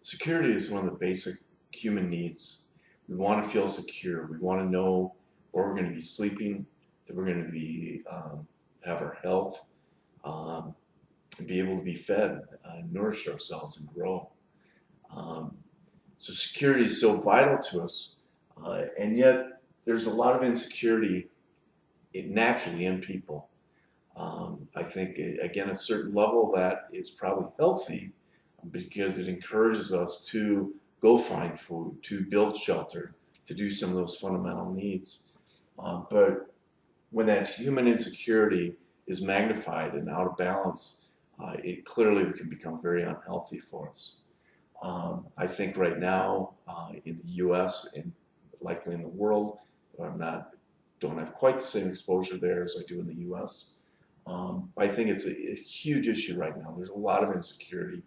Security is one of the basic human needs. We want to feel secure. We want to know where we're going to be sleeping, that we're going to be have our health, um, and be able to be fed, nourish ourselves, and grow. Um, so security is so vital to us, and yet there's a lot of insecurity naturally in people. I think, again, a certain level of that is probably healthy because it encourages us to go find food, to build shelter, to do some of those fundamental needs. But when that human insecurity is magnified and out of balance, it clearly can become very unhealthy for us. I think right now in the U.S. and likely in the world, don't have quite the same exposure there as I do in the U.S. I think it's a huge issue right now. There's a lot of insecurity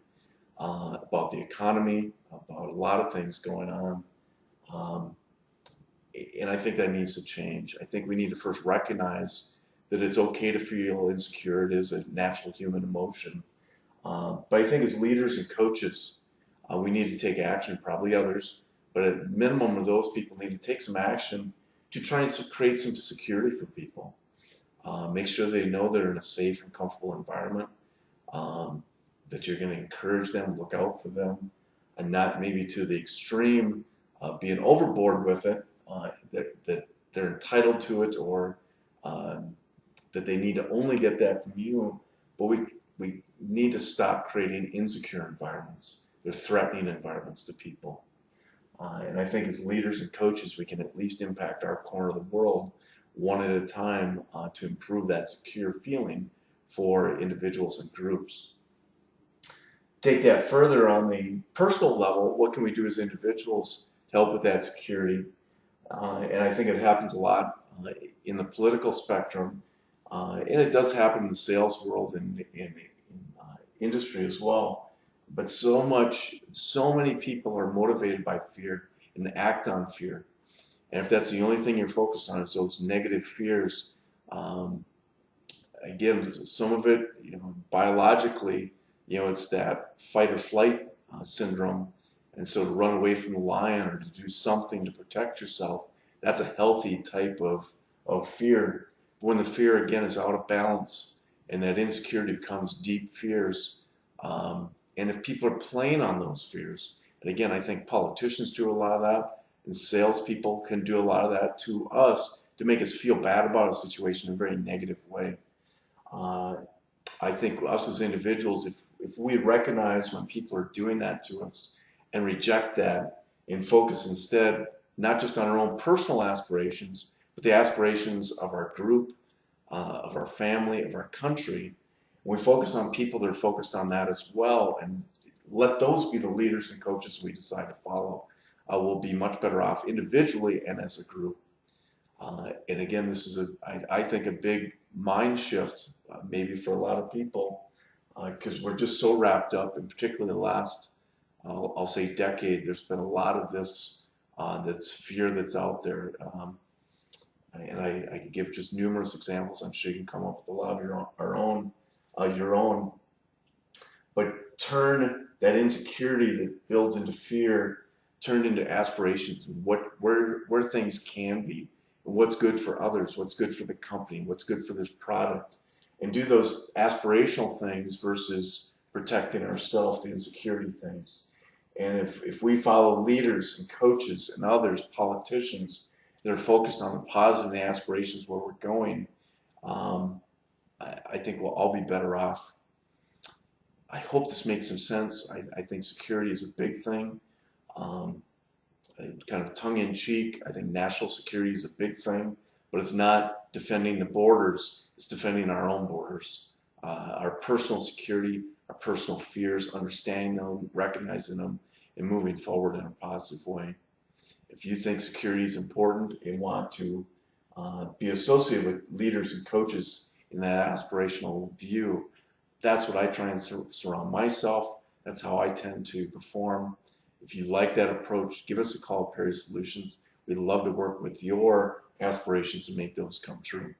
about the economy, about a lot of things going on. Um, and I think that needs to change. I think we need to first recognize that it's okay to feel insecure. It is a natural human emotion. But I think as leaders and coaches, we need to take action, probably others, but at minimum of those people need to take some action to try and create some security for people. Make sure they know they're in a safe and comfortable environment, um, that you're going to encourage them, look out for them, and not maybe to the extreme being overboard with it, that they're entitled to it or um, that they need to only get that from you. But we need to stop creating insecure environments. They're threatening environments to people. And I think as leaders and coaches, we can at least impact our corner of the world one at a time to improve that secure feeling for individuals and groups. Take that further on the personal level, what can we do as individuals to help with that security? And I think it happens a lot in the political spectrum, and it does happen in the sales world and in industry as well. But so many people are motivated by fear and act on fear. And if that's the only thing you're focused on is those negative fears, um, again, some of it, biologically, it's that fight or flight syndrome. And so to run away from the lion or to do something to protect yourself, that's a healthy type of fear. But when the fear, again, is out of balance and that insecurity becomes deep fears, and if people are playing on those fears, and again, I think politicians do a lot of that, and salespeople can do a lot of that to us to make us feel bad about a situation in a very negative way. Uh, I think us as individuals, if we recognize when people are doing that to us and reject that and focus instead not just on our own personal aspirations, but the aspirations of our group, of our family, of our country, we focus on people that are focused on that as well and let those be the leaders and coaches we decide to follow, we'll be much better off individually and as a group. And again, this is I think a big mind shift, maybe for a lot of people, because we're just so wrapped up, and particularly the last, I'll say, decade. There's been a lot of this, that's fear that's out there, and I could give just numerous examples. I'm sure you can come up with a lot of your own. But turn that insecurity that builds into fear, turn into aspirations. Where things can be, what's good for others, what's good for the company, what's good for this product, and do those aspirational things versus protecting ourselves, the insecurity things. And if we follow leaders and coaches and others, politicians, that are focused on the positive and the aspirations where we're going, I think we'll all be better off. I hope this makes some sense. I think security is a big thing. Um, Kind of tongue-in-cheek, I think national security is a big thing, but it's not defending the borders, it's defending our own borders. Our personal security, our personal fears, understanding them, recognizing them, and moving forward in a positive way. If you think security is important and want to be associated with leaders and coaches in that aspirational view, that's what I try and surround myself. That's how I tend to perform. If you like that approach, give us a call at Perry Solutions. We'd love to work with your aspirations and make those come true.